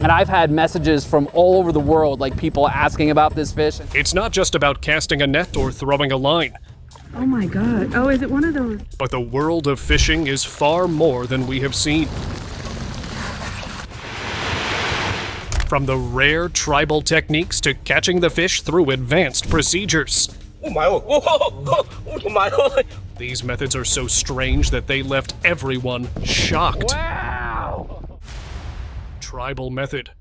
And I've had messages from all over the world, like people asking about this fish. It's not just about casting a net or throwing a line. Oh my God. Oh, is it one of those? But the world of fishing is far more than we have seen. From the rare tribal techniques to catching the fish through advanced procedures. Oh my, oh my. These methods are so strange that they left everyone shocked. Wow! Tribal method.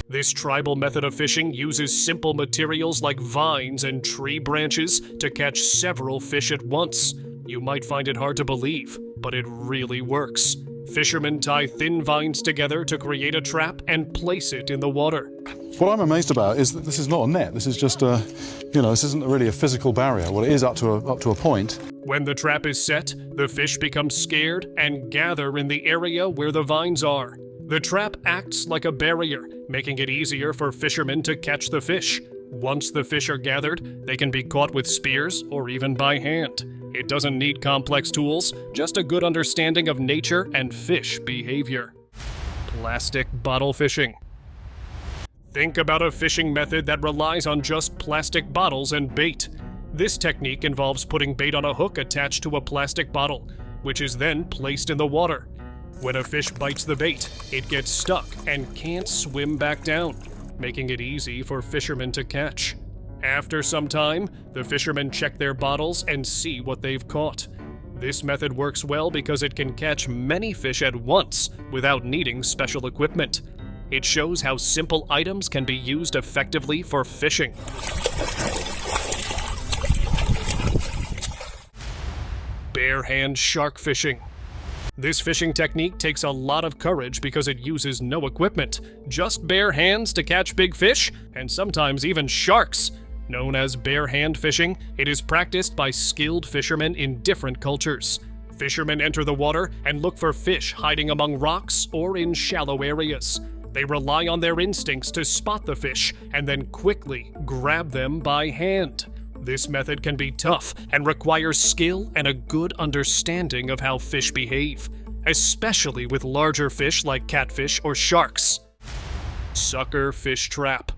This tribal method of fishing uses simple materials like vines and tree branches to catch several fish at once. You might find it hard to believe, but it really works. Fishermen tie thin vines together to create a trap and place it in the water. What I'm amazed about is that this is not a net. This is just a, this isn't really a physical barrier. Well, it is up to a point. When the trap is set, the fish become scared and gather in the area where the vines are. The trap acts like a barrier, making it easier for fishermen to catch the fish. Once the fish are gathered, they can be caught with spears or even by hand. It doesn't need complex tools, just a good understanding of nature and fish behavior. Plastic bottle fishing. Think about a fishing method that relies on just plastic bottles and bait. This technique involves putting bait on a hook attached to a plastic bottle, which is then placed in the water. When a fish bites the bait, it gets stuck and can't swim back down, making it easy for fishermen to catch. After some time, the fishermen check their bottles and see what they've caught. This method works well because it can catch many fish at once without needing special equipment. It shows how simple items can be used effectively for fishing. Bare hand shark fishing. This fishing technique takes a lot of courage because it uses no equipment, just bare hands to catch big fish, and sometimes even sharks. Known as bare hand fishing, it is practiced by skilled fishermen in different cultures. Fishermen enter the water and look for fish hiding among rocks or in shallow areas. They rely on their instincts to spot the fish and then quickly grab them by hand. This method can be tough and requires skill and a good understanding of how fish behave, especially with larger fish like catfish or sharks. Sucker fish trap.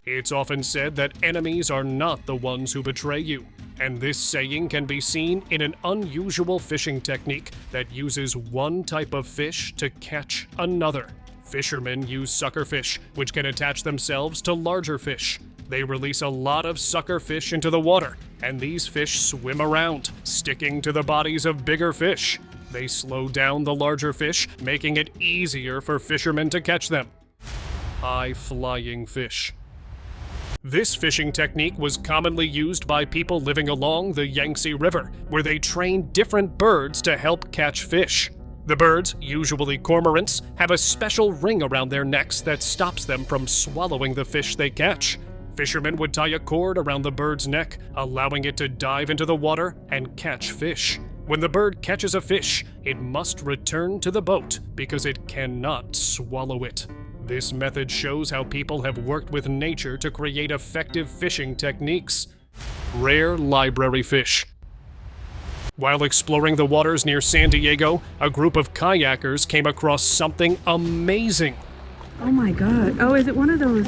It's often said that enemies are not the ones who betray you, and this saying can be seen in an unusual fishing technique that uses one type of fish to catch another. Fishermen use sucker fish, which can attach themselves to larger fish. They release a lot of sucker fish into the water, and these fish swim around, sticking to the bodies of bigger fish. They slow down the larger fish, making it easier for fishermen to catch them. High-flying fish. This fishing technique was commonly used by people living along the Yangtze River, where they trained different birds to help catch fish. The birds, usually cormorants, have a special ring around their necks that stops them from swallowing the fish they catch. Fishermen would tie a cord around the bird's neck, allowing it to dive into the water and catch fish. When the bird catches a fish, it must return to the boat because it cannot swallow it. This method shows how people have worked with nature to create effective fishing techniques. Rare library fish. While exploring the waters near San Diego, a group of kayakers came across something amazing. Oh my God. Oh, is it one of those?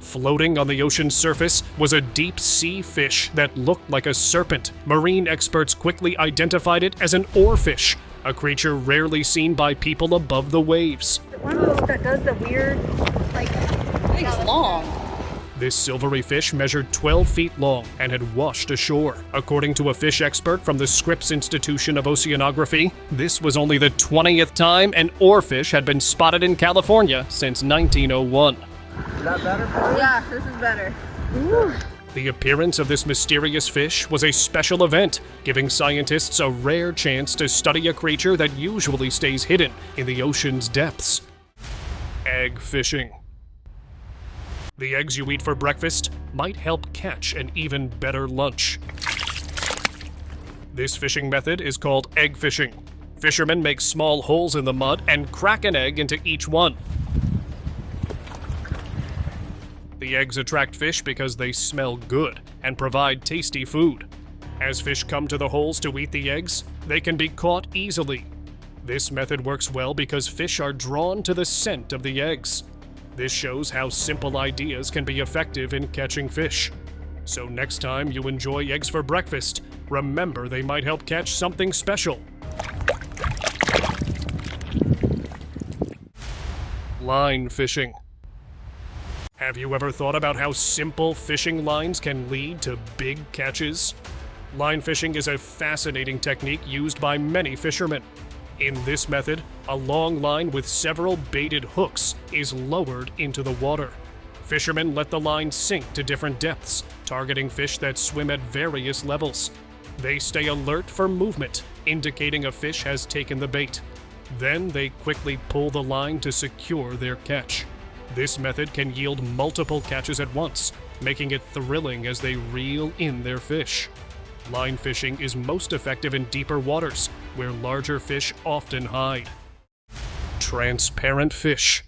Floating on the ocean's surface was a deep-sea fish that looked like a serpent. Marine experts quickly identified it as an oarfish, a creature rarely seen by people above the waves. One of those that does the weird, I think it's long. This silvery fish measured 12 feet long and had washed ashore. According to a fish expert from the Scripps Institution of Oceanography, this was only the 20th time an oarfish had been spotted in California since 1901. Is that better? Yeah, this is better. ooh. The appearance of this mysterious fish was a special event, giving scientists a rare chance to study a creature that usually stays hidden in the ocean's depths. Egg fishing. The eggs you eat for breakfast might help catch an even better lunch. This fishing method is called egg fishing. Fishermen make small holes in the mud and crack an egg into each one. The eggs attract fish because they smell good and provide tasty food. As fish come to the holes to eat the eggs, they can be caught easily. This method works well because fish are drawn to the scent of the eggs. This shows how simple ideas can be effective in catching fish. So next time you enjoy eggs for breakfast, remember they might help catch something special. Line fishing. Have you ever thought about how simple fishing lines can lead to big catches? Line fishing is a fascinating technique used by many fishermen. In this method, a long line with several baited hooks is lowered into the water. Fishermen let the line sink to different depths, targeting fish that swim at various levels. They stay alert for movement, indicating a fish has taken the bait. Then they quickly pull the line to secure their catch. This method can yield multiple catches at once, making it thrilling as they reel in their fish. Line fishing is most effective in deeper waters, where larger fish often hide. Transparent fish.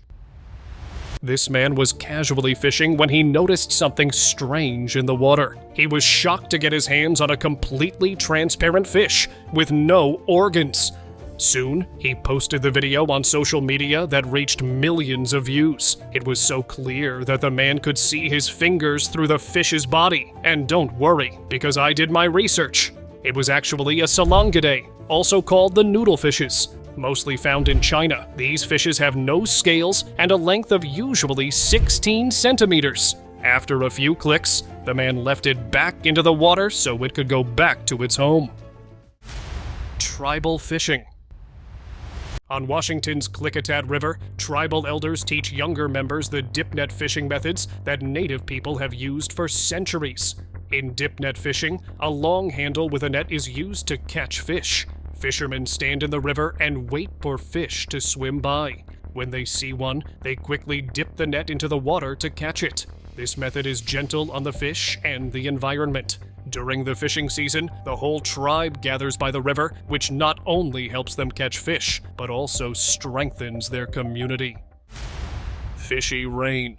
This man was casually fishing when he noticed something strange in the water. He was shocked to get his hands on a completely transparent fish with no organs. Soon, he posted the video on social media that reached millions of views. It was so clear that the man could see his fingers through the fish's body. And don't worry, because I did my research. It was actually a Sulfuric, also called the noodle fishes. Mostly found in China, these fishes have no scales and a length of usually 16 centimeters. After a few clicks, the man left it back into the water so it could go back to its home. Tribal fishing. On Washington's Klickitat River, tribal elders teach younger members the dip net fishing methods that native people have used for centuries. In dip net fishing, a long handle with a net is used to catch fish. Fishermen stand in the river and wait for fish to swim by. When they see one, they quickly dip the net into the water to catch it. This method is gentle on the fish and the environment. During the fishing season, the whole tribe gathers by the river, which not only helps them catch fish, but also strengthens their community. Fishy Rain.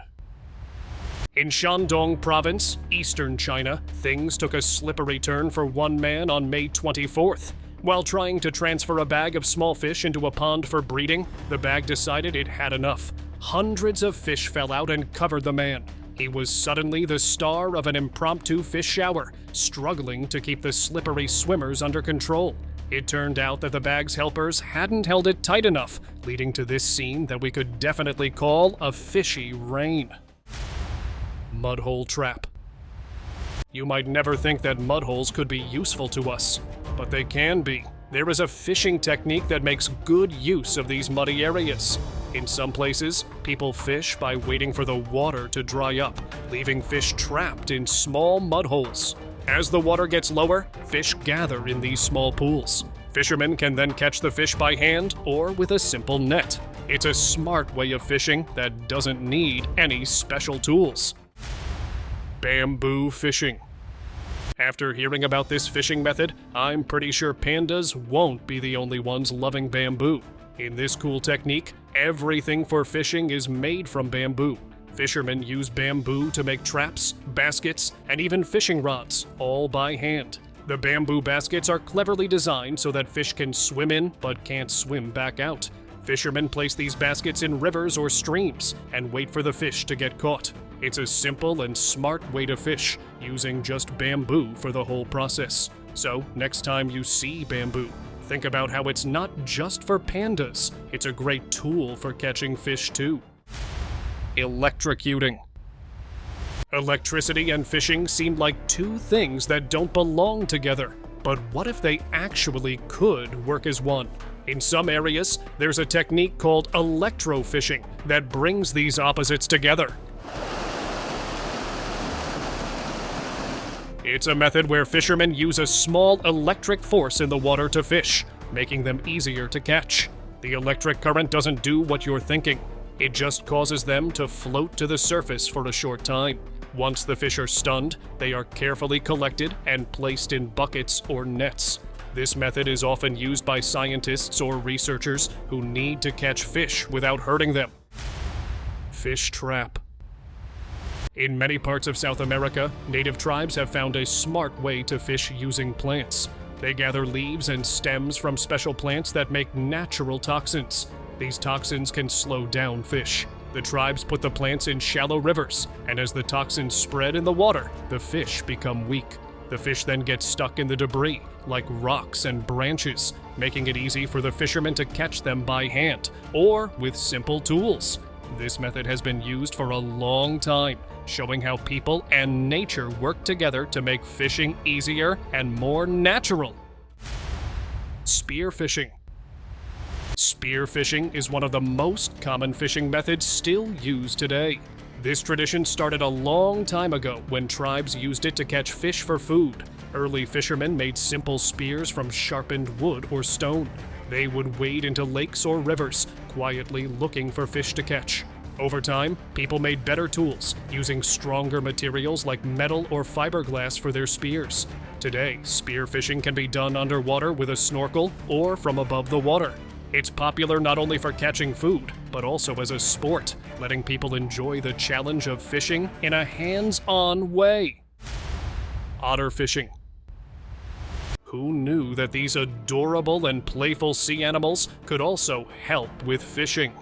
In Shandong Province, eastern China, things took a slippery turn for one man on May 24th. While trying to transfer a bag of small fish into a pond for breeding, the bag decided it had enough. Hundreds of fish fell out and covered the man. He was suddenly the star of an impromptu fish shower, struggling to keep the slippery swimmers under control. It turned out that the bag's helpers hadn't held it tight enough, leading to this scene that we could definitely call a fishy rain. Mudhole trap. You might never think that mudholes could be useful to us, but they can be. There is a fishing technique that makes good use of these muddy areas. In some places, people fish by waiting for the water to dry up, leaving fish trapped in small mud holes. As the water gets lower, fish gather in these small pools. Fishermen can then catch the fish by hand or with a simple net. It's a smart way of fishing that doesn't need any special tools. Bamboo fishing. After hearing about this fishing method, I'm pretty sure pandas won't be the only ones loving bamboo. In this cool technique, everything for fishing is made from bamboo. Fishermen use bamboo to make traps, baskets, and even fishing rods, all by hand. The bamboo baskets are cleverly designed so that fish can swim in but can't swim back out. Fishermen place these baskets in rivers or streams and wait for the fish to get caught. It's a simple and smart way to fish, using just bamboo for the whole process. So, next time you see bamboo, think about how it's not just for pandas. It's a great tool for catching fish too. Electrocuting. Electricity and fishing seem like two things that don't belong together. But what if they actually could work as one? In some areas, there's a technique called electrofishing that brings these opposites together. It's a method where fishermen use a small electric force in the water to fish, making them easier to catch. The electric current doesn't do what you're thinking. It just causes them to float to the surface for a short time. Once the fish are stunned, they are carefully collected and placed in buckets or nets. This method is often used by scientists or researchers who need to catch fish without hurting them. Fish trap. In many parts of South America, native tribes have found a smart way to fish using plants. They gather leaves and stems from special plants that make natural toxins. These toxins can slow down fish. The tribes put the plants in shallow rivers, and as the toxins spread in the water, the fish become weak. The fish then get stuck in the debris, like rocks and branches, making it easy for the fishermen to catch them by hand, or with simple tools. This method has been used for a long time, showing how people and nature work together to make fishing easier and more natural. Spear fishing. Spear fishing is one of the most common fishing methods still used today. This tradition started a long time ago when tribes used it to catch fish for food. Early fishermen made simple spears from sharpened wood or stone. They would wade into lakes or rivers, quietly looking for fish to catch. Over time, people made better tools, using stronger materials like metal or fiberglass for their spears. Today, spear fishing can be done underwater with a snorkel or from above the water. It's popular not only for catching food, but also as a sport, letting people enjoy the challenge of fishing in a hands-on way. Otter fishing. Who knew that these adorable and playful sea animals could also help with fishing?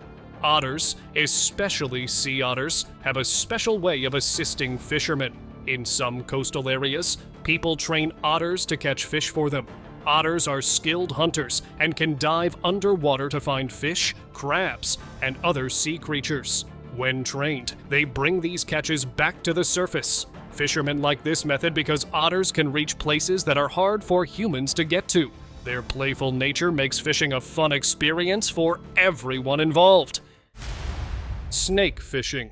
Otters, especially sea otters, have a special way of assisting fishermen. In some coastal areas, people train otters to catch fish for them. Otters are skilled hunters and can dive underwater to find fish, crabs, and other sea creatures. When trained, they bring these catches back to the surface. Fishermen like this method because otters can reach places that are hard for humans to get to. Their playful nature makes fishing a fun experience for everyone involved. Snake fishing.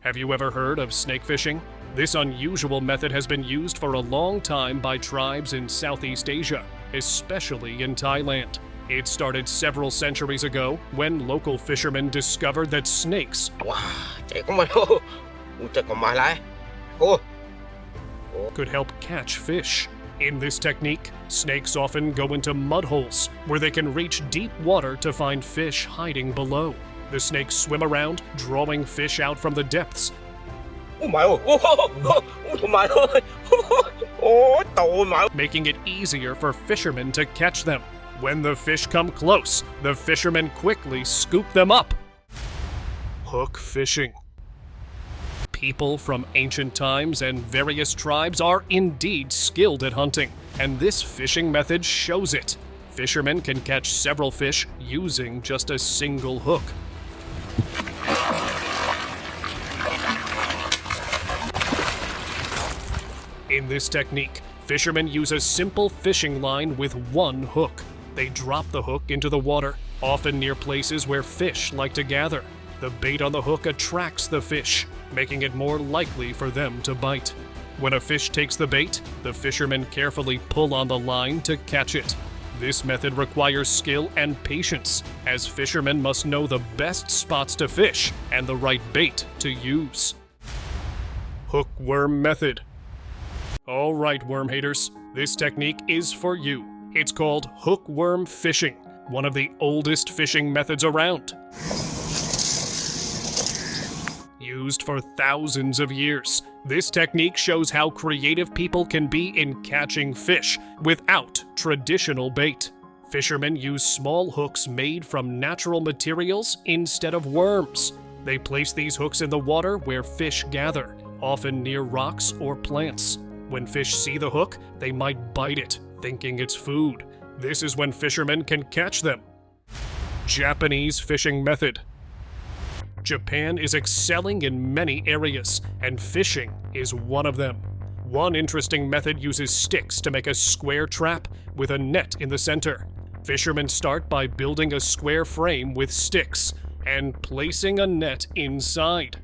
Have you ever heard of snake fishing? This unusual method has been used for a long time by tribes in Southeast Asia, especially in Thailand. It started several centuries ago when local fishermen discovered that snakes could help catch fish. In this technique, snakes often go into mud holes where they can reach deep water to find fish hiding below. The snakes swim around, drawing fish out from the depths, making it easier for fishermen to catch them. When the fish come close, the fishermen quickly scoop them up. Hook fishing. People from ancient times and various tribes are indeed skilled at hunting, and this fishing method shows it. Fishermen can catch several fish using just a single hook. In this technique, fishermen use a simple fishing line with one hook. They drop the hook into the water, often near places where fish like to gather. The bait on the hook attracts the fish, making it more likely for them to bite. When a fish takes the bait, the fishermen carefully pull on the line to catch it. This method requires skill and patience, as fishermen must know the best spots to fish and the right bait to use. Hookworm method. All right, worm haters, this technique is for you. It's called hookworm fishing, one of the oldest fishing methods around. Used for thousands of years, this technique shows how creative people can be in catching fish without traditional bait. Fishermen use small hooks made from natural materials instead of worms. They place these hooks in the water where fish gather, often near rocks or plants. When fish see the hook, they might bite it, thinking it's food. This is when fishermen can catch them. Japanese fishing method. Japan is excelling in many areas, and fishing is one of them. One interesting method uses sticks to make a square trap with a net in the center. Fishermen start by building a square frame with sticks and placing a net inside.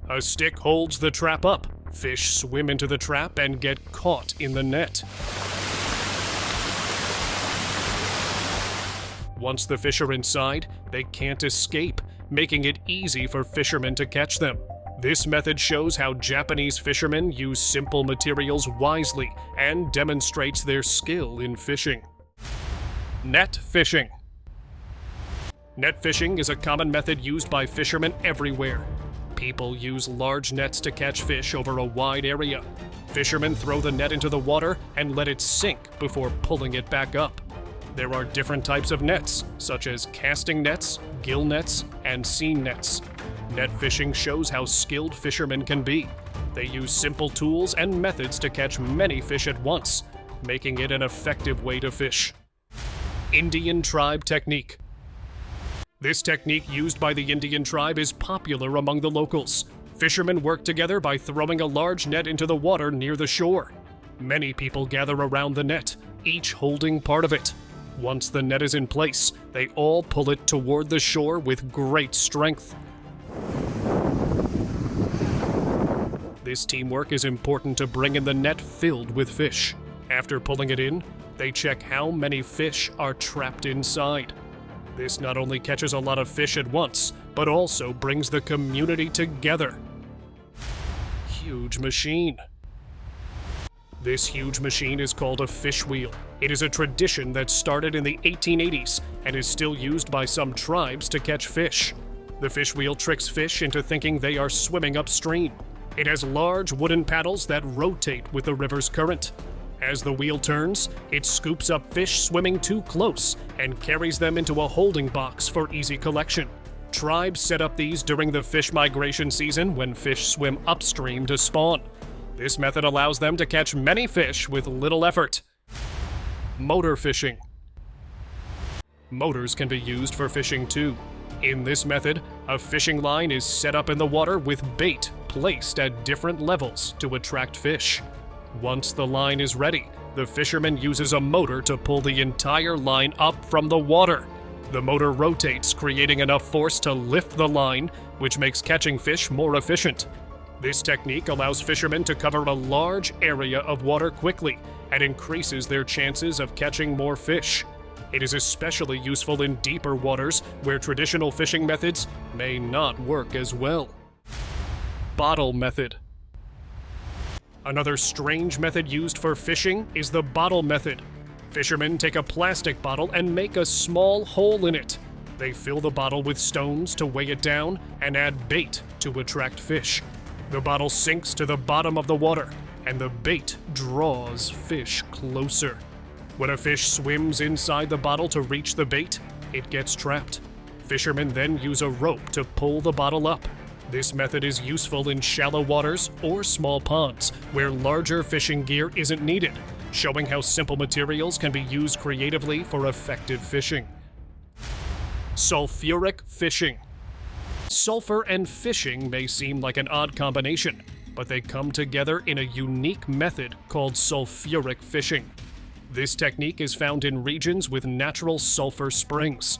A stick holds the trap up. Fish swim into the trap and get caught in the net. Once the fish are inside, they can't escape, making it easy for fishermen to catch them. This method shows how Japanese fishermen use simple materials wisely and demonstrates their skill in fishing. Net fishing. Net fishing is a common method used by fishermen everywhere. People use large nets to catch fish over a wide area. Fishermen throw the net into the water and let it sink before pulling it back up. There are different types of nets, such as casting nets, gill nets, and seine nets. Net fishing shows how skilled fishermen can be. They use simple tools and methods to catch many fish at once, making it an effective way to fish. Indian tribe technique. This technique used by the Indian tribe is popular among the locals. Fishermen work together by throwing a large net into the water near the shore. Many people gather around the net, each holding part of it. Once the net is in place, they all pull it toward the shore with great strength. This teamwork is important to bring in the net filled with fish. After pulling it in, they check how many fish are trapped inside. This not only catches a lot of fish at once, but also brings the community together. Huge machine. This huge machine is called a fish wheel. It is a tradition that started in the 1880s and is still used by some tribes to catch fish. The fish wheel tricks fish into thinking they are swimming upstream. It has large wooden paddles that rotate with the river's current. As the wheel turns, it scoops up fish swimming too close and carries them into a holding box for easy collection. Tribes set up these during the fish migration season when fish swim upstream to spawn. This method allows them to catch many fish with little effort. Motor fishing. Motors can be used for fishing too. In this method, a fishing line is set up in the water with bait placed at different levels to attract fish. Once the line is ready, the fisherman uses a motor to pull the entire line up from the water. The motor rotates, creating enough force to lift the line, which makes catching fish more efficient. This technique allows fishermen to cover a large area of water quickly and increases their chances of catching more fish. It is especially useful in deeper waters where traditional fishing methods may not work as well. Bottle method. Another strange method used for fishing is the bottle method. Fishermen take a plastic bottle and make a small hole in it. They fill the bottle with stones to weigh it down and add bait to attract fish. The bottle sinks to the bottom of the water, and the bait draws fish closer. When a fish swims inside the bottle to reach the bait, it gets trapped. Fishermen then use a rope to pull the bottle up. This method is useful in shallow waters or small ponds where larger fishing gear isn't needed, showing how simple materials can be used creatively for effective fishing. Sulfuric fishing. Sulfur and fishing may seem like an odd combination, but they come together in a unique method called sulfuric fishing. This technique is found in regions with natural sulfur springs.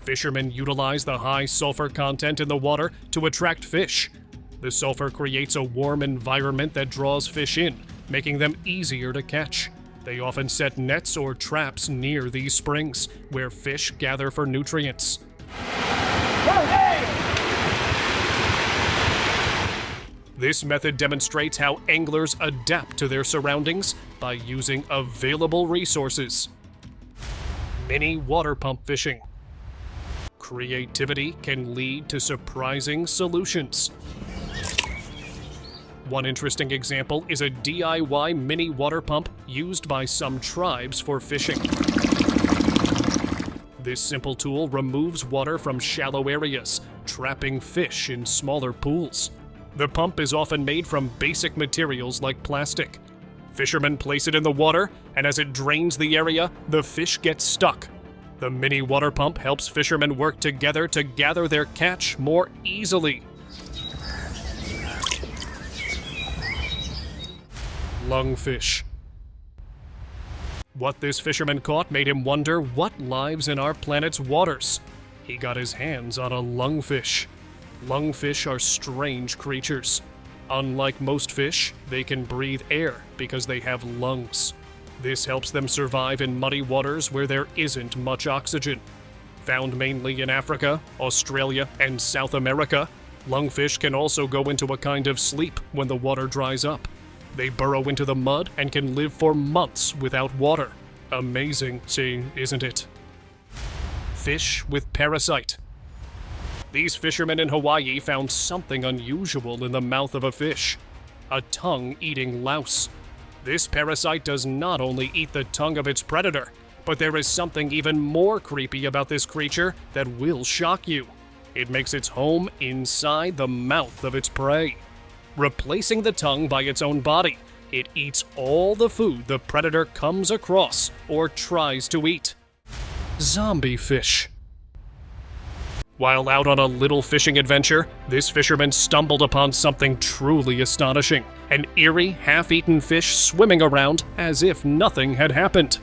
Fishermen utilize the high sulfur content in the water to attract fish. The sulfur creates a warm environment that draws fish in, making them easier to catch. They often set nets or traps near these springs, where fish gather for nutrients. This method demonstrates how anglers adapt to their surroundings by using available resources. Mini water pump fishing. Creativity can lead to surprising solutions. One interesting example is a DIY mini water pump used by some tribes for fishing. This simple tool removes water from shallow areas, trapping fish in smaller pools. The pump is often made from basic materials like plastic. Fishermen place it in the water, and as it drains the area, the fish get stuck. The mini water pump helps fishermen work together to gather their catch more easily. Lungfish. What this fisherman caught made him wonder what lives in our planet's waters. He got his hands on a lungfish. Lungfish are strange creatures. Unlike most fish, they can breathe air because they have lungs. This helps them survive in muddy waters where there isn't much oxygen. Found mainly in Africa, Australia, and South America, lungfish can also go into a kind of sleep when the water dries up. They burrow into the mud and can live for months without water. Amazing scene, isn't it? Fish with parasite. These fishermen in Hawaii found something unusual in the mouth of a fish: a tongue-eating louse. This parasite does not only eat the tongue of its predator, but there is something even more creepy about this creature that will shock you. It makes its home inside the mouth of its prey. Replacing the tongue by its own body, it eats all the food the predator comes across or tries to eat. Zombie fish. While out on a little fishing adventure, this fisherman stumbled upon something truly astonishing: an eerie, half-eaten fish swimming around as if nothing had happened.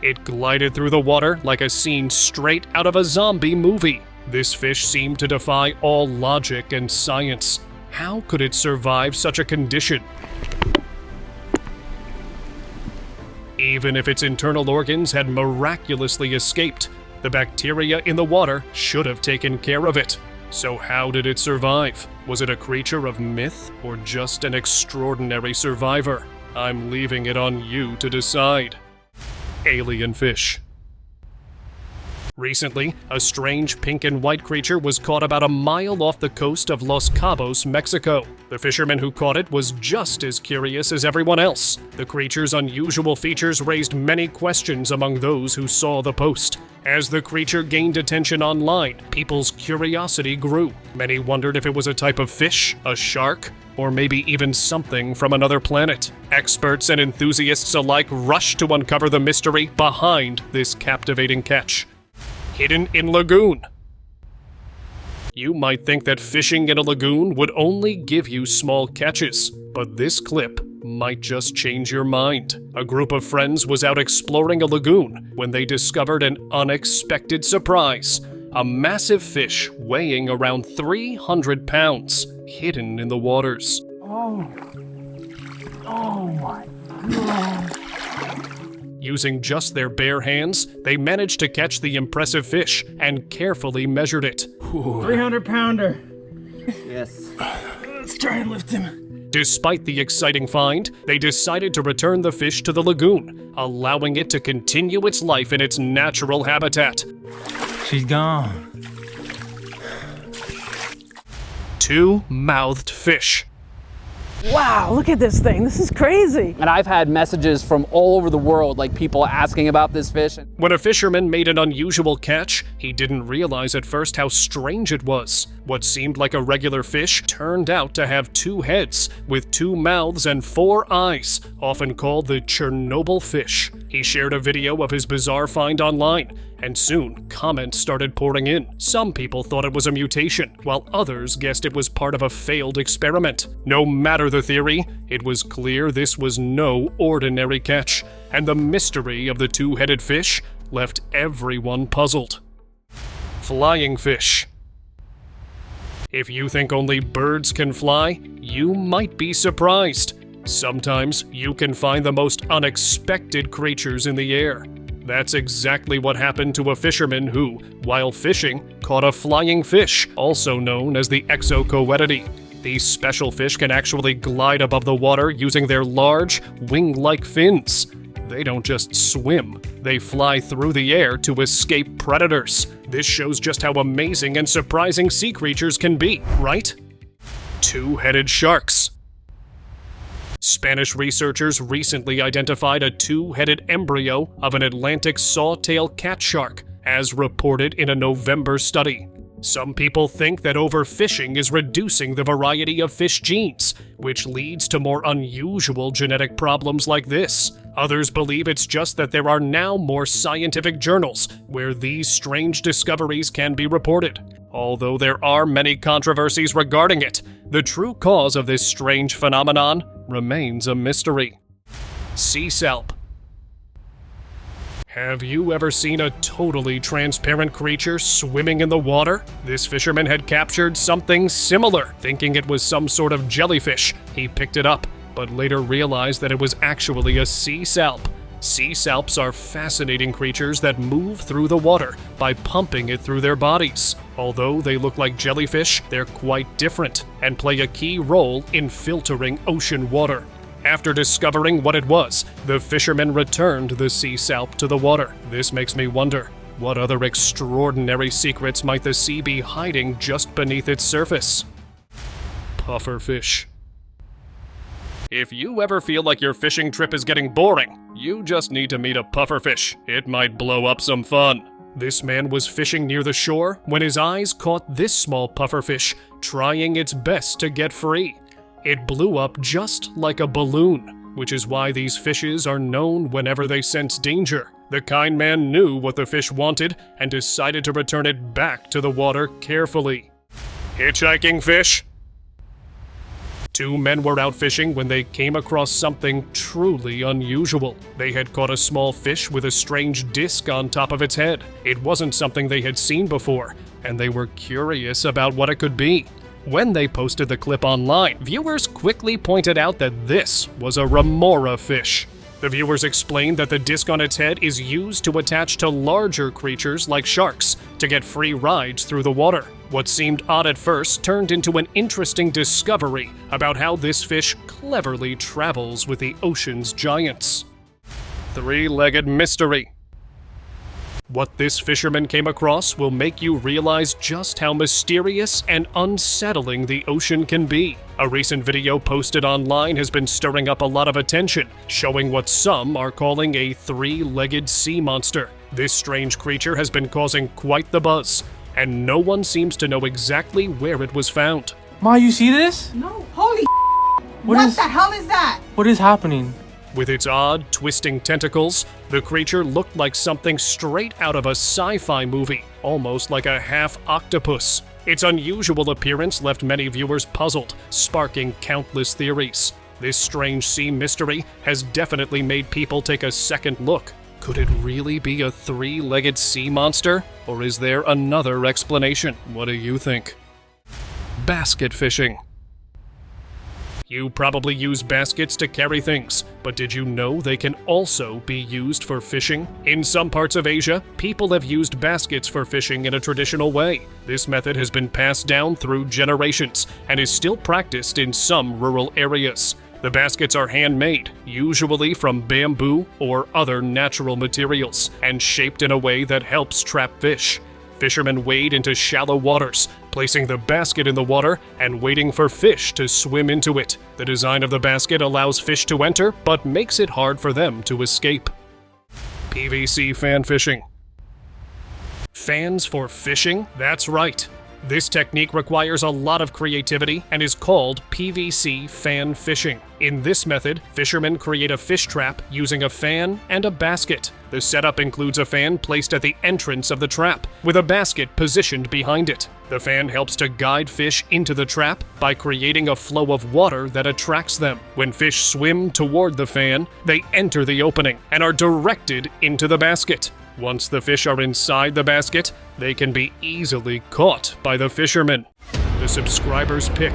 It glided through the water like a scene straight out of a zombie movie. This fish seemed to defy all logic and science. How could it survive such a condition? Even if its internal organs had miraculously escaped, the bacteria in the water should have taken care of it. So how did it survive? Was it a creature of myth or just an extraordinary survivor? I'm leaving it on you to decide. Alien fish. Recently, a strange pink and white creature was caught about a mile off the coast of Los Cabos, Mexico. The fisherman who caught it was just as curious as everyone else. The creature's unusual features raised many questions among those who saw the post. As the creature gained attention online, people's curiosity grew. Many wondered if it was a type of fish, a shark, or maybe even something from another planet. Experts and enthusiasts alike rushed to uncover the mystery behind this captivating catch. Hidden in lagoon. You might think that fishing in a lagoon would only give you small catches, but this clip might just change your mind. A group of friends was out exploring a lagoon when they discovered an unexpected surprise: a massive fish weighing around 300 pounds, hidden in the waters. Oh my God. Using just their bare hands, they managed to catch the impressive fish and carefully measured it. 300-pounder. Yes. Let's try and lift him. Despite the exciting find, they decided to return the fish to the lagoon, allowing it to continue its life in its natural habitat. She's gone. Two-mouthed fish. Wow, look at this thing. This is crazy. And I've had messages from all over the world, like people asking about this fish. When a fisherman made an unusual catch, he didn't realize at first how strange it was. What seemed like a regular fish turned out to have two heads, with two mouths and four eyes, often called the Chernobyl fish. He shared a video of his bizarre find online, and soon comments started pouring in. Some people thought it was a mutation, while others guessed it was part of a failed experiment. No matter the theory, it was clear this was no ordinary catch, and the mystery of the two-headed fish left everyone puzzled. Flying fish. If you think only birds can fly, you might be surprised. Sometimes you can find the most unexpected creatures in the air. That's exactly what happened to a fisherman who, while fishing, caught a flying fish, also known as the Twoheaded. These special fish can actually glide above the water using their large, wing-like fins. They don't just swim, they fly through the air to escape predators. This shows just how amazing and surprising sea creatures can be, right? Two-headed sharks. Spanish researchers recently identified a two-headed embryo of an Atlantic sawtail cat shark, as reported in a November study. Some people think that overfishing is reducing the variety of fish genes, which leads to more unusual genetic problems like this. Others believe it's just that there are now more scientific journals where these strange discoveries can be reported. Although there are many controversies regarding it, the true cause of this strange phenomenon remains a mystery. Sea salp. Have you ever seen a totally transparent creature swimming in the water? This fisherman had captured something similar, thinking it was some sort of jellyfish. He picked it up, but later realized that it was actually a sea salp. Sea salps are fascinating creatures that move through the water by pumping it through their bodies. Although they look like jellyfish, they're quite different and play a key role in filtering ocean water. After discovering what it was, the fisherman returned the sea salp to the water. This makes me wonder, What other extraordinary secrets might the sea be hiding just beneath its surface? Pufferfish. If you ever feel like your fishing trip is getting boring, you just need to meet a pufferfish. It might blow up some fun. This man was fishing near the shore when his eyes caught this small pufferfish trying its best to get free. It blew up just like a balloon, which is why these fishes are known whenever they sense danger. The kind man knew what the fish wanted and decided to return it back to the water carefully. Hitchhiking fish? Two men were out fishing when they came across something truly unusual. They had caught a small fish with a strange disc on top of its head. It wasn't something they had seen before, and they were curious about what it could be. When they posted the clip online, viewers quickly pointed out that this was a remora fish. The viewers explained that the disc on its head is used to attach to larger creatures like sharks to get free rides through the water. What seemed odd at first turned into an interesting discovery about how this fish cleverly travels with the ocean's giants. Three-legged mystery. What this fisherman came across will make you realize just how mysterious and unsettling the ocean can be. A recent video posted online has been stirring up a lot of attention, showing what some are calling a three-legged sea monster. This strange creature has been causing quite the buzz, and no one seems to know exactly where it was found. Ma, you see this? No, holy What the hell is that? What is happening? With its odd, twisting tentacles, the creature looked like something straight out of a sci-fi movie, almost like a half octopus. Its unusual appearance left many viewers puzzled, sparking countless theories. This strange sea mystery has definitely made people take a second look. Could it really be a three-legged sea monster? Or is there another explanation? What do you think? Basket fishing. You probably use baskets to carry things, but did you know they can also be used for fishing? In some parts of Asia, people have used baskets for fishing in a traditional way. This method has been passed down through generations and is still practiced in some rural areas. The baskets are handmade, usually from bamboo or other natural materials, and shaped in a way that helps trap fish. Fishermen wade into shallow waters, placing the basket in the water and waiting for fish to swim into it. The design of the basket allows fish to enter, but makes it hard for them to escape. PVC fan fishing. Fans for fishing? That's right. This technique requires a lot of creativity and is called PVC fan fishing. In this method, fishermen create a fish trap using a fan and a basket. The setup includes a fan placed at the entrance of the trap, with a basket positioned behind it. The fan helps to guide fish into the trap by creating a flow of water that attracts them. When fish swim toward the fan, they enter the opening and are directed into the basket. Once the fish are inside the basket, they can be easily caught by the fishermen. The subscriber's pick.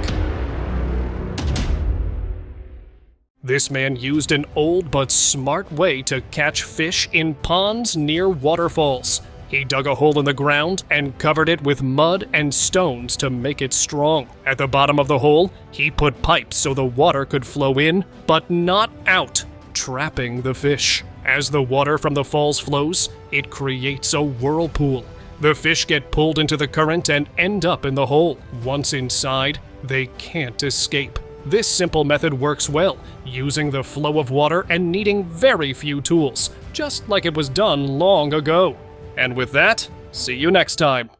This man used an old but smart way to catch fish in ponds near waterfalls. He dug a hole in the ground and covered it with mud and stones to make it strong. At the bottom of the hole, he put pipes so the water could flow in, but not out, trapping the fish. As the water from the falls flows, it creates a whirlpool. The fish get pulled into the current and end up in the hole. Once inside, they can't escape. This simple method works well, using the flow of water and needing very few tools, just like it was done long ago. And with that, see you next time.